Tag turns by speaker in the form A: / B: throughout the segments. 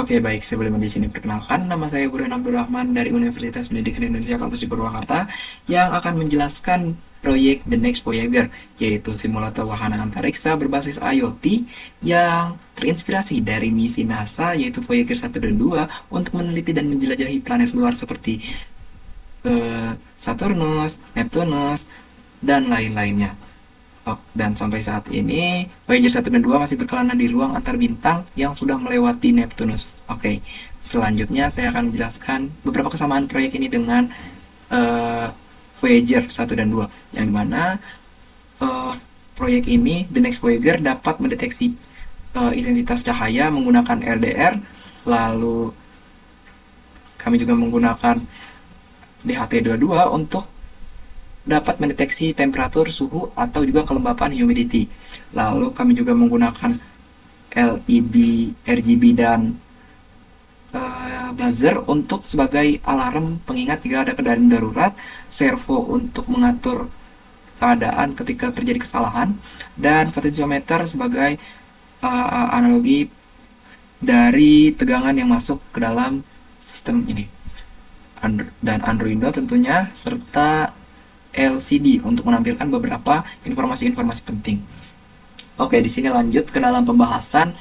A: Oke, baik. Sebelum di sini perkenalkan, nama saya Burhan Abdurrahman dari Universitas Pendidikan Indonesia Kampus di Purwakarta yang akan menjelaskan proyek The Next Voyager, yaitu simulator wahana antariksa berbasis IoT yang terinspirasi dari misi NASA yaitu Voyager 1 dan 2 untuk meneliti dan menjelajahi planet luar seperti Saturnus, Neptunus, dan lain-lainnya. Oh, dan sampai saat ini Voyager 1 dan 2 masih berkelana di ruang antar bintang yang sudah melewati Neptunus. Oke, selanjutnya saya akan menjelaskan beberapa kesamaan proyek ini dengan uh, Voyager 1 dan 2, yang dimana uh, proyek ini, The Next Voyager, dapat mendeteksi intensitas cahaya menggunakan LDR. Lalu kami juga menggunakan DHT22 untuk dapat mendeteksi temperatur, suhu, atau juga kelembapan humidity. Lalu kami juga menggunakan LED, RGB, dan buzzer untuk sebagai alarm pengingat jika ada keadaan darurat, servo untuk mengatur keadaan ketika terjadi kesalahan, dan potensiometer sebagai analogi dari tegangan yang masuk ke dalam sistem ini. Dan Arduino tentunya, serta LCD untuk menampilkan beberapa informasi-informasi penting. Oke, di sini lanjut ke dalam pembahasan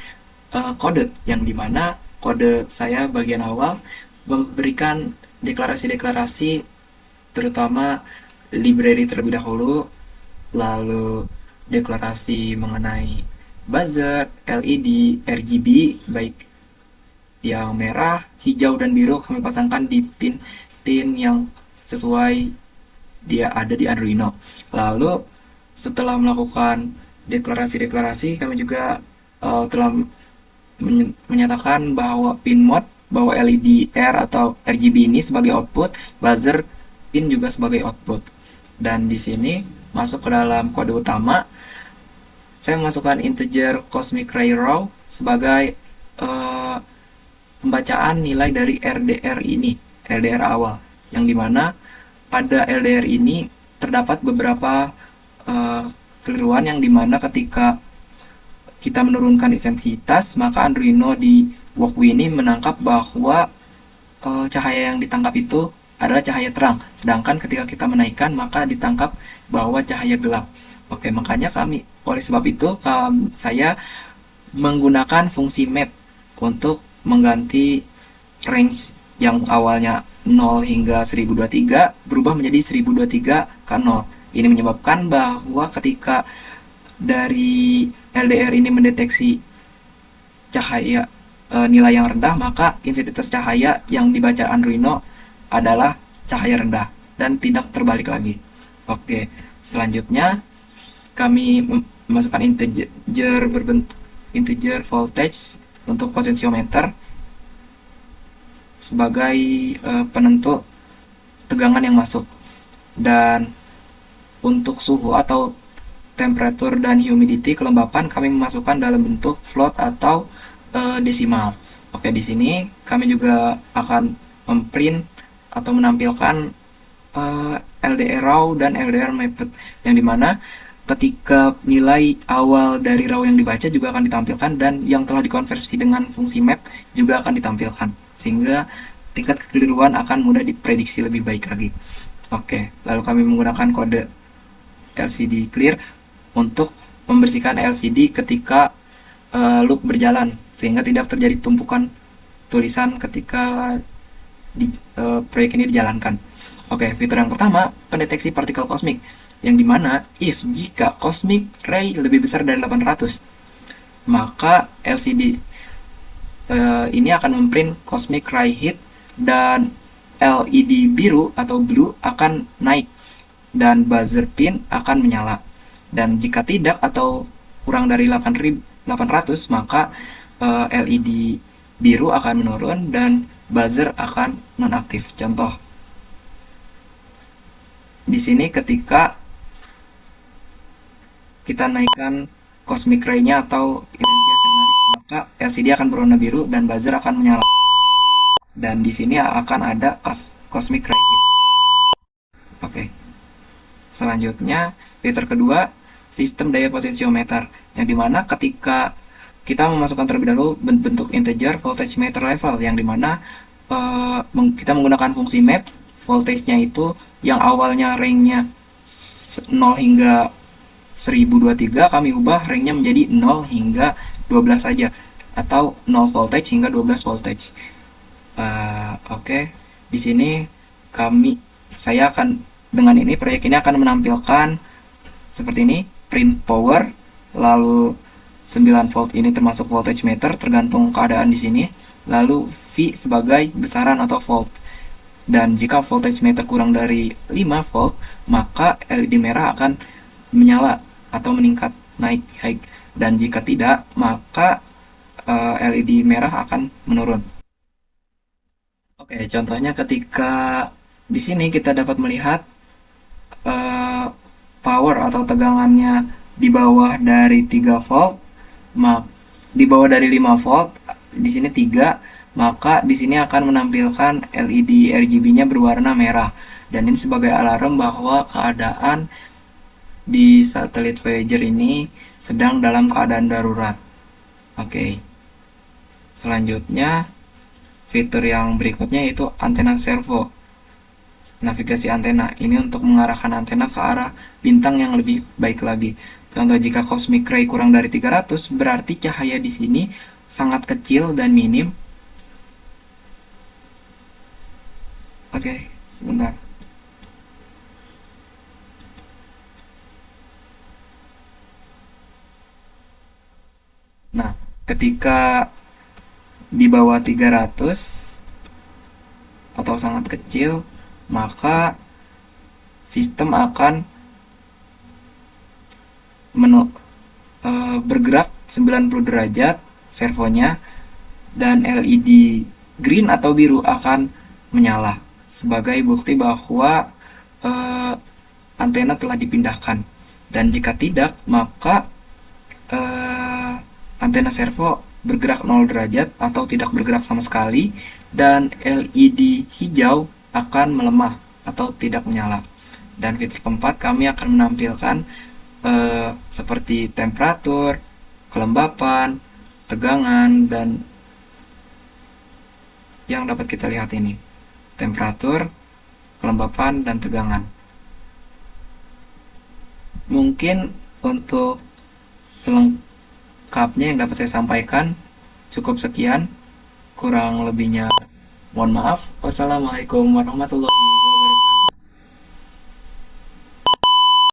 A: kode, yang dimana kode saya bagian awal memberikan deklarasi-deklarasi, terutama library terlebih dahulu, lalu deklarasi mengenai buzzer, LED, RGB, baik yang merah, hijau, dan biru kami pasangkan di pin-pin yang sesuai dia ada di Arduino. Lalu setelah melakukan deklarasi-deklarasi, kami juga telah menyatakan bahwa pin mode, bahwa LED R atau RGB ini sebagai output, buzzer pin juga sebagai output. Dan di sini masuk ke dalam kode utama, saya memasukkan integer cosmic ray raw sebagai pembacaan nilai dari LDR ini, LDR awal, yang dimana pada LDR ini terdapat beberapa kekeliruan, yang dimana ketika kita menurunkan intensitas, maka Arduino di Walkwie ini menangkap bahwa cahaya yang ditangkap itu adalah cahaya terang, sedangkan ketika kita menaikkan maka ditangkap bahwa cahaya gelap. Oke, makanya oleh sebab itu saya menggunakan fungsi map untuk mengganti range yang awalnya 0 hingga 1023 berubah menjadi 1023 ke 0. Ini menyebabkan bahwa ketika dari LDR ini mendeteksi cahaya nilai yang rendah, maka intensitas cahaya yang dibaca Arduino adalah cahaya rendah dan tidak terbalik lagi. Oke, selanjutnya kami memasukkan integer berbentuk integer voltage untuk potensiometer sebagai penentu tegangan yang masuk, dan untuk suhu atau temperatur dan humidity, kelembapan, kami memasukkan dalam bentuk float atau desimal. Oke, di sini kami juga akan memprint atau menampilkan LDR raw dan LDR mapped, yang dimana ketika nilai awal dari raw yang dibaca juga akan ditampilkan, dan yang telah dikonversi dengan fungsi map juga akan ditampilkan, sehingga tingkat kekeliruan akan mudah diprediksi lebih baik lagi. Oke, lalu kami menggunakan kode LCD clear untuk membersihkan LCD ketika loop berjalan, sehingga tidak terjadi tumpukan tulisan ketika proyek ini dijalankan. Oke, fitur yang pertama, pendeteksi partikel kosmik, yang dimana jika cosmic ray lebih besar dari 800, maka LCD ini akan memprint cosmic ray hit, dan LED biru atau blue akan naik dan buzzer pin akan menyala. Dan jika tidak atau kurang dari 800, maka LED biru akan menurun dan buzzer akan nonaktif. Contoh di sini, ketika kita naikkan cosmic ray-nya atau intensitas yang naik, maka LCD akan berwarna biru dan buzzer akan menyala. Dan di sini akan ada cosmic ray hit. Oke. Selanjutnya, fitur kedua, sistem daya potensiometer, yang dimana ketika kita memasukkan terlebih dahulu bentuk integer voltage meter level, yang dimana kita menggunakan fungsi map. Voltage-nya itu yang awalnya range-nya 0 hingga 1023, kami ubah range-nya menjadi 0 hingga 12 saja, atau 0 voltage hingga 12 voltage. Oke. Di sini saya akan, dengan ini proyek ini akan menampilkan seperti ini, print power, lalu 9 volt ini termasuk voltage meter tergantung keadaan di sini, lalu V sebagai besaran atau volt. Dan jika voltage meter kurang dari 5 volt, maka LED merah akan menyala atau meningkat naik. Dan jika tidak, maka LED merah akan menurun. Oke, contohnya ketika di sini kita dapat melihat power atau tegangannya di bawah dari 3 volt, di bawah dari 5 volt, di sini 3, maka di sini akan menampilkan LED RGB-nya berwarna merah, dan ini sebagai alarm bahwa keadaan di satelit Voyager ini sedang dalam keadaan darurat. Oke. Selanjutnya, fitur yang berikutnya yaitu antena servo. Navigasi antena ini untuk mengarahkan antena ke arah bintang yang lebih baik lagi. Contoh, jika cosmic ray kurang dari 300, berarti cahaya di sini sangat kecil dan minim. Oke, sebentar. Nah, ketika di bawah 300 atau sangat kecil, maka sistem akan bergerak 90 derajat servonya, dan LED green atau biru akan menyala sebagai bukti bahwa antena telah dipindahkan. Dan jika tidak, maka antena servo bergerak 0 derajat atau tidak bergerak sama sekali, dan LED hijau akan melemah atau tidak menyala. Dan fitur keempat, kami akan menampilkan seperti temperatur, kelembapan, tegangan, dan yang dapat kita lihat ini, temperatur, kelembapan, dan tegangan. Mungkin untuk selengkapnya yang dapat saya sampaikan cukup sekian, kurang lebihnya mohon maaf. Wassalamualaikum warahmatullahi